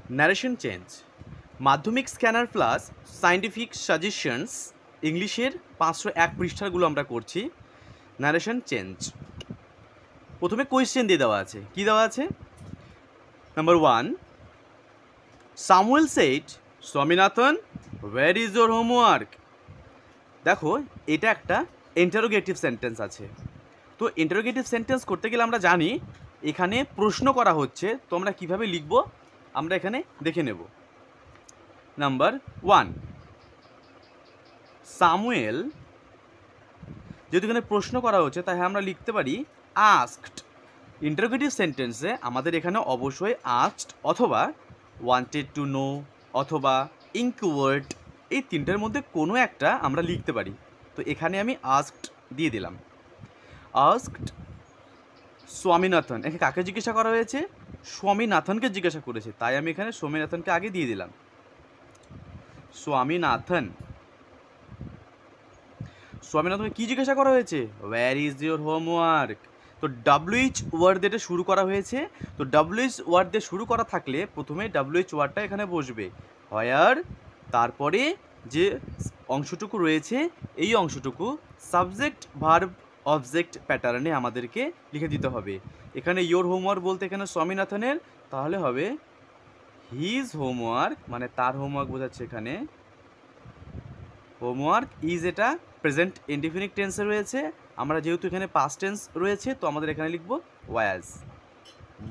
Narration change, মাধ্যমিক scanner plus scientific suggestions ইংলিশের 501 পৃষ্ঠাগুলো আমরা করছি। ন্যারেশন চেঞ্জ, প্রথমে কোয়েশ্চেন দিয়ে দেওয়া আছে। কি দেওয়া আছে? Number 1, Samuel said Swaminathan where is your homework. দেখো এটা একটা ইন্টারোগেটিভ সেন্টেন্স আছে। তো ইন্টারোগেটিভ সেন্টেন্স করতে গেলে আমরা জানি এখানে প্রশ্ন করা হচ্ছে, তো আমরা কীভাবে লিখব আমরা এখানে দেখে নেব। নাম্বার 1, সামুয়েল, যেহেতু এখানে প্রশ্ন করা হচ্ছে তাই আমরা লিখতে পারি আস্কড। ইন্টারোগেটিভ সেন্টেন্সে আমাদের এখানে অবশ্যই আস্কড অথবা ওয়ান্টেড টু নো অথবা ইনকোয়ার্ড, এই তিনটার মধ্যে কোনো একটা আমরা লিখতে পারি। তো এখানে আমি আস্কড দিয়ে দিলাম। আস্কড স্বামীনাথন, এখানে কাকে জিজ্ঞাসা করা হয়েছে? স্বামীনাথনকে জিজ্ঞাসা করেছে, তাই আমি এখানে স্বামীনাথনকে আগে দিয়ে দিলাম। স্বামীনাথন, স্বামীনাথনকে কি জিজ্ঞাসা করা হয়েছে? Where is your homework. তো ডাব্লিউএইচ ওয়ার্ড দিয়ে শুরু করা হয়েছে। তো ডাব্লিউএইচ ওয়ার্ড দিয়ে শুরু করা থাকলে প্রথমে ডাব্লিউএইচ ওয়ার্ডটা এখানে বসবে। হোয়ার, তারপরে যে অংশটুকু রয়েছে এই অংশটুকু সাবজেক্ট ভার্ব অবজেক্ট প্যাটার্নে আমাদেরকে লিখে দিতে হবে। এখানে ইয়োর হোমওয়ার্ক বলতে এখানে স্বামীনাথনের, তাহলে হবে হিজ হোমওয়ার্ক, মানে তার হোমওয়ার্ক বোঝাচ্ছে এখানে। হোমওয়ার্ক ইজ এটা প্রেজেন্ট ইনডিফিনিট টেন্সে রয়েছে, আমরা যেহেতু এখানে পাস্ট টেন্স রয়েছে তো আমাদের এখানে লিখব ওয়াজ।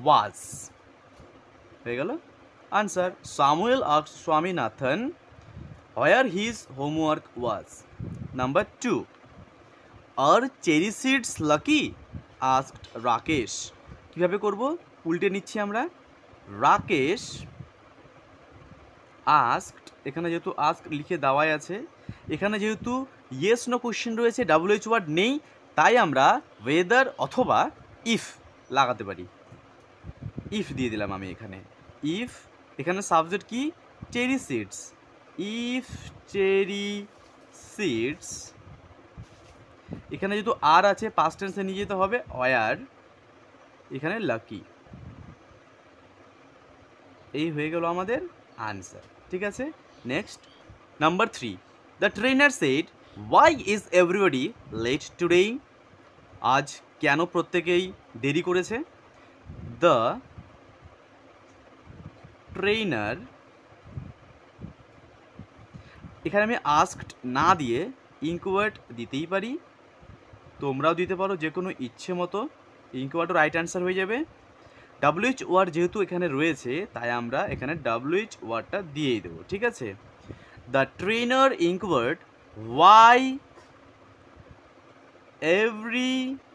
ওয়াজ হয়ে গেল answer. Samuel asked Swaminathan where his homework was. Number 2, আর cherry seeds Lucky asked Rakesh. কীভাবে করব? উল্টে নিচ্ছি আমরা। রাকেশ আস্কড, এখানে যেহেতু আস্ক লিখে দেওয়াই আছে, এখানে যেহেতু ইয়েস নো কোশ্চেন রয়েছে, ডাব্লিউএইচ ওয়ার্ড নেই, তাই আমরা ওয়েদার অথবা ইফ লাগাতে পারি। ইফ দিয়ে দিলাম আমি এখানে। ইফ, এখানে সাবজেক্ট কি? Cherry seeds. If cherry seeds, এখানে যেহেতু আর আছে পাস্ট টেন্সে নিয়ে যেতে হবে ওয়ার, এখানে লাকি। এই হয়ে গেল আমাদের আনসার। ঠিক আছে, next number 3, the trainer said why is everybody late today. আজ কেন প্রত্যেকেই দেরি করেছে? দ্য ট্রেনার, এখানে আমি আস্কড না দিয়ে ইনকোয়ার্ড দিতেই পারি, তোমরাও দিতে পারো যে কোনো ইচ্ছে মতো। ইনকোয়ার্ডও রাইট অ্যান্সার হয়ে যাবে। ডাব্লিউএইচ ওয়ার্ড যেহেতু এখানে রয়েছে তাই আমরা এখানে ডাব্লিউএইচ ওয়ার্ডটা দিয়েই দেবো। ঠিক আছে, the trainer inquired why everybody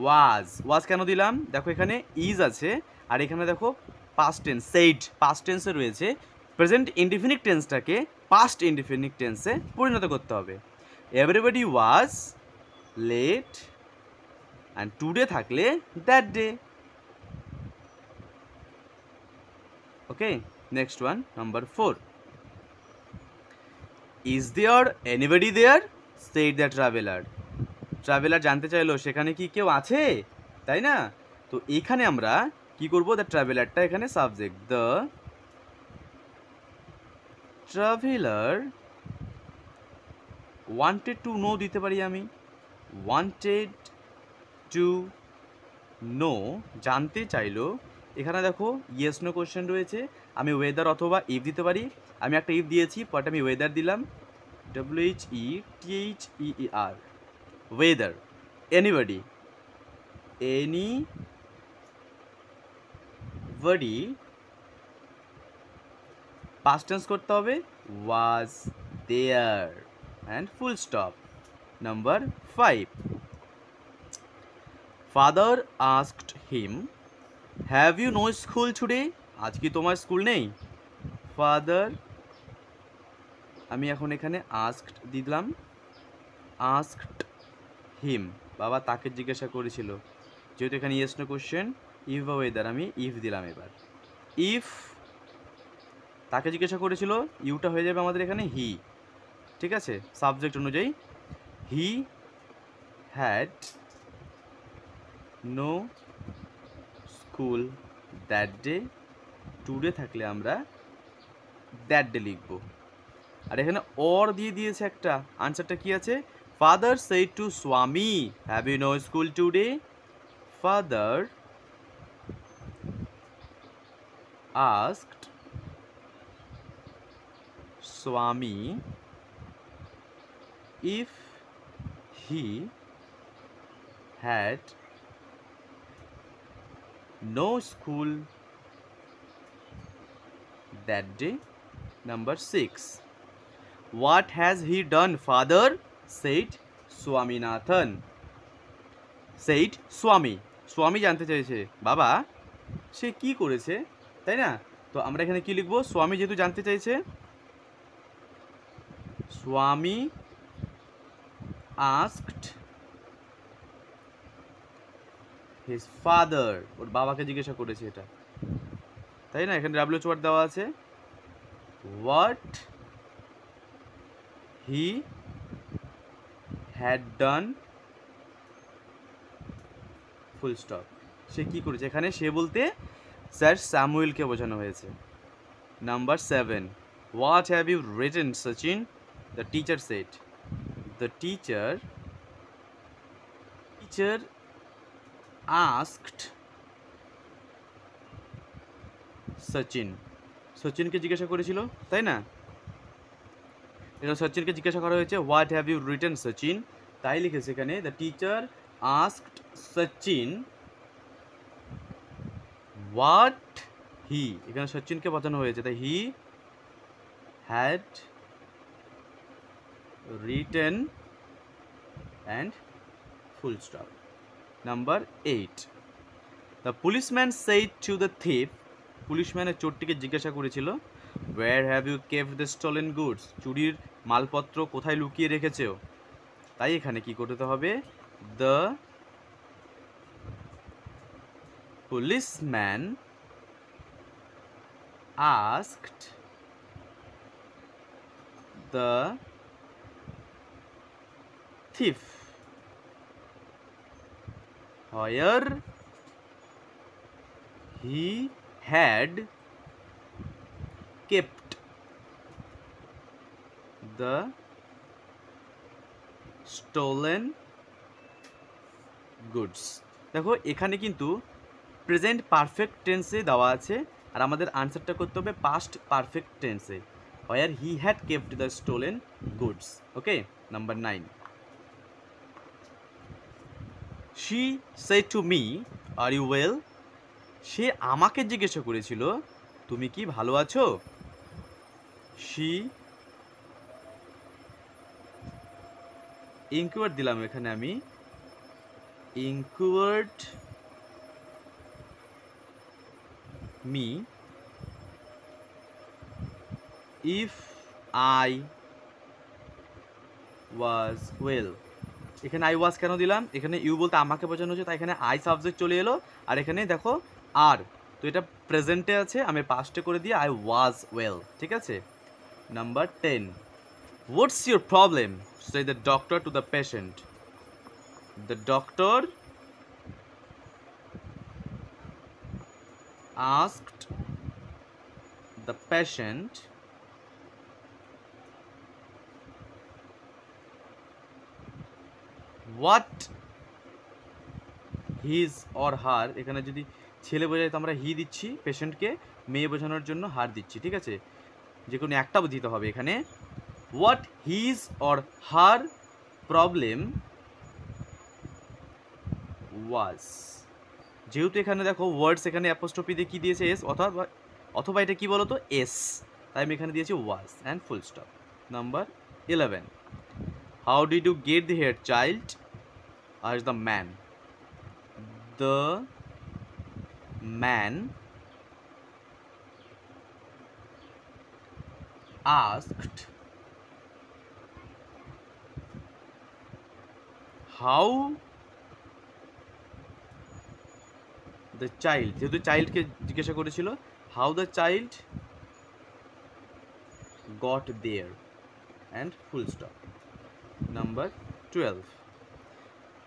was কেন দিলাম? দেখো এখানে ইজ আছে আর এখানে দেখো পাস্ট টেন্স সেইড পাস্ট টেন্সে রয়েছে, প্রেজেন্ট ইনডিফিনিট টেন্সটাকে পাস্ট ইনডিফিনিট টেন্সে পরিণত করতে হবে। Everybody was late and today থাকলে that day. Okay, next one, number 4, is there anybody there said the traveller. Traveller জানতে চাইলো সেখানে কি কেউ আছে, তাই না? তো এখানে আমরা কি করব? দ্য ট্রাভেলারটা এখানে subject, the traveller wanted to know দিতে পারি আমি। ওয়ান্টেড টু নো, জানতে চাইলো। এখানে দেখো ইয়েস নো কোশ্চেন রয়েছে, আমি ওয়েদার অথবা ইফ দিতে পারি। আমি একটা ইফ দিয়েছি, পরে আমি ওয়েদার দিলাম, WHETHER, weather. Anybody, anybody past tense করতে হবে, was there and full stop. Number 5, father asked him have you no school today. আজ কি তোমার স্কুল নেই? ফাদার, আমি এখন এখানে আস্কড দিলাম, আস্কড হিম, বাবা তাকে জিজ্ঞাসা করেছিল, যেহেতু এখানে ইয়েস নো কোশ্চেন, ইফ বা ওয়েদার আমি ইফ দিলাম। এবার ইফ তাকে জিজ্ঞাসা করেছিল, ইউটা হয়ে যাবে আমাদের এখানে হি। ঠিক আছে, সাবজেক্ট অনুযায়ী he had no school that day, today থাকলে আমরা দ্যাট ডে লিখব। আর এখানে অর দিয়ে দিয়েছে একটা, আনসারটা কি আছে? Father said to Swami, have you no school today? Father asked Swami if he had no school that day. Number 6. What has he done, father? Said Swaminathan. Said Swami. স্বামী জানতে চাইছে বাবা সে কি করেছে, তাই না? তো আমরা এখানে কি লিখবো? স্বামী যেহেতু জানতে চাইছে, স্বামী asked his father, ওর বাবাকে জিজ্ঞাসা করেছে এটা, তাই না? এখানে ডাব্লিউএইচ ওয়ার্ড দেওয়া আছে, what he had done, ফুল স্টপ। সে কি করেছে, এখানে সে বলতে স্যার স্যামুয়েলকে বোঝানো হয়েছে। Number 7. What have you written, Sachin? The teacher said. The teacher asked Sachin. সচিনকে জিজ্ঞাসা করেছিল, তাই না? এটা সচিনকে জিজ্ঞাসা করা হয়েছে, what have you written Sachin, তাই লিখেছে এখানে the teacher asked Sachin what he, এখানে সচিনকে বোঝানো হয়েছে, তাই he had written and full stop. Number 8. The policeman said to the thief, পুলিশম্যানের চোরটিকে জিজ্ঞাসা করেছিল, where have you kept the stolen goods, চুরির মালপত্র কোথায় লুকিয়ে রেখেছো? তাই এখানে কি করতে হবে? The policeman asked the thief where he had kept the stolen goods. দেখো এখানে কিন্তু প্রেজেন্ট পারফেক্ট টেন্সে দেওয়া আছে, আর আমাদের আনসারটা করতে হবে পাস্ট পারফেক্ট টেন্সে, where he had kept the stolen goods. Okay, number 9. She said to me, are you well? সে আমাকে জিজ্ঞাসা করেছিল, তুমি কি ভালো আছো? She inquired দিলাম এখানে আমি, inquired me if I was well. এখানে আই ওয়াজ কেন দিলাম? এখানে ইউ বলতে আমাকে বোঝানো হচ্ছে, তাই এখানে আই সাবজেক্ট চলে এলো, আর এখানে দেখো আর, তো এটা প্রেজেন্টে আছে, আমি পাস্টে করে দিয়ে আই ওয়াজ ওয়েল, ঠিক আছে? Number 10. What's your problem, say the doctor to the patient. The doctor asked the patient what his or her, এখানে যদি ছেলে বোঝায় তো আমরা হি দিচ্ছি পেশেন্টকে, মেয়ে বোঝানোর জন্য হার দিচ্ছি, ঠিক আছে? যে কোনো একটা দিতে হবে এখানে। What his or her problem was, যেহেতু এখানে দেখো ওয়ার্ডস এখানে অ্যাপোস্ট্রফি দিয়ে কি দিয়েছে? এস, অথবা এটা কি বলতো? এস, তাই আমি এখানে দিয়েছি was and full stop. Number 11. How did you get the here child, আজ the man. The man asked how the child, যেহেতু চাইল্ডকে জিজ্ঞাসা করেছিল, how the child got there and full stop. Number 12.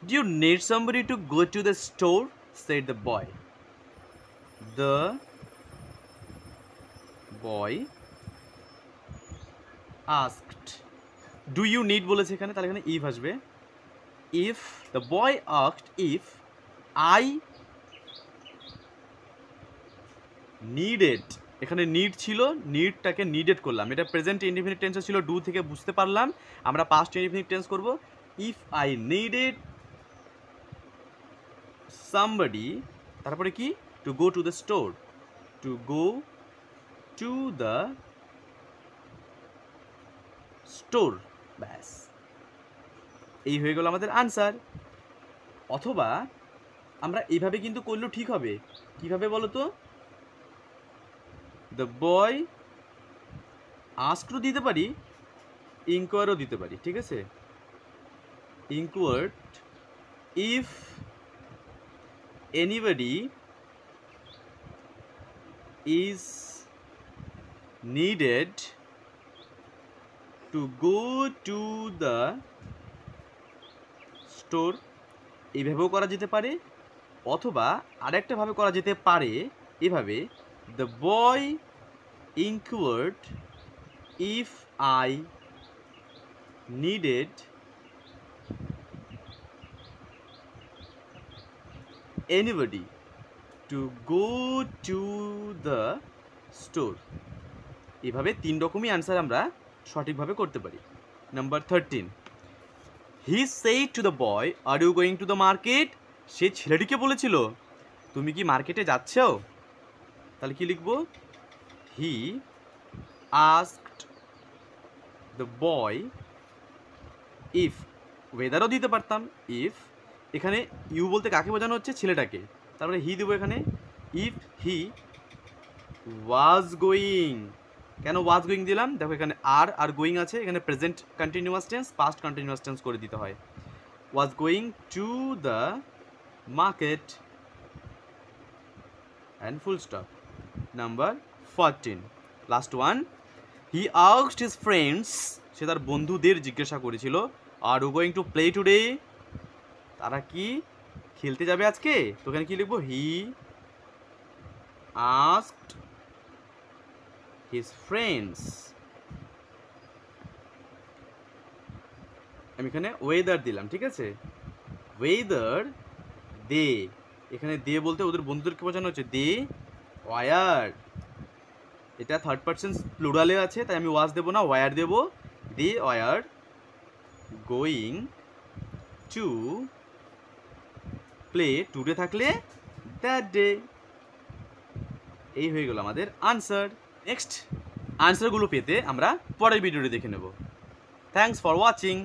Do you need somebody to go to the store, said the boy. The boy asked, do you need বলেছে এখানে, তাহলে এখানে if আসবে। If the boy asked if I needed, এখানে need ছিল, নিডটাকে needed করলাম। এটা প্রেজেন্ট ইনডিফিনিট টেন্সে ছিল, ডু থেকে বুঝতে পারলাম আমরা পাস্ট ইনডিফিনিট টেন্স করব। ইফ আই নিডেড সামবডি, তারপরে কি, to go to the store, to go to the store, ব্যাস এই হয়ে গেল আমাদের আনসার। অথবা আমরা এইভাবে কিন্তু করলেও ঠিক হবে। কিভাবে বলো তো, দ্য বয় আস্কডও দিতে পারি, ইনকোয়ারও দিতে পারি, ঠিক আছে। ইনকোয়ার্ড if anybody is needed to go to the store, এইভাবেও করা যেতে পারে। অথবা আরেকটা ভাবে করা যেতে পারে এভাবে, the boy ইনকোয়ার্ড if I needed anybody to go to the store। এভাবে তিন রকমই আনসার আমরা সঠিকভাবে করতে পারি। Number 13, he said to the boy are you going to the market, সে ছেলেটিকে বলেছিল তুমি কি মার্কেটে যাচ্ছ, তাহলে কি লিখবো, হি asked the boy if, ওয়েদারও দিতে পারতাম ইফ, এখানে ইউ বলতে কাকে বোঝানো হচ্ছে, ছেলেটাকে, তারপরে হি দেবো এখানে, ইফ হি ওয়াজ গোয়িং। কেন ওয়াজ গোয়িং দিলাম, দেখো এখানে আর গোয়িং আছে, এখানে present continuous tense past continuous tense করে দিতে হয়। Was going to the market and full stop. Number 14, last one, he asked his friends, সে তার বন্ধুদের জিজ্ঞাসা করেছিল are you going to play today, তারা কি খেলতে যাবে আজকে, তো এখানে কি লিখবো, হি আস্কড হিজ ফ্রেন্ডস। আমি এখানে ওয়েদার দিলাম, ঠিক আছে, ওয়েদার দে, এখানে দে বলতে ওদের বন্ধুদেরকে বোঝানো হচ্ছে, দে ওয়ার, এটা থার্ড পারসন প্লুরালে আছে তাই আমি ওয়াজ দেবো না, ওয়ার দেবো, they were going to play today থাকলে দ্যাট ডে। এই হয়ে গেল আমাদের আনসার। নেক্সট আনসারগুলো পেতে আমরা পরের ভিডিওটি দেখে নেব। Thanks for watching.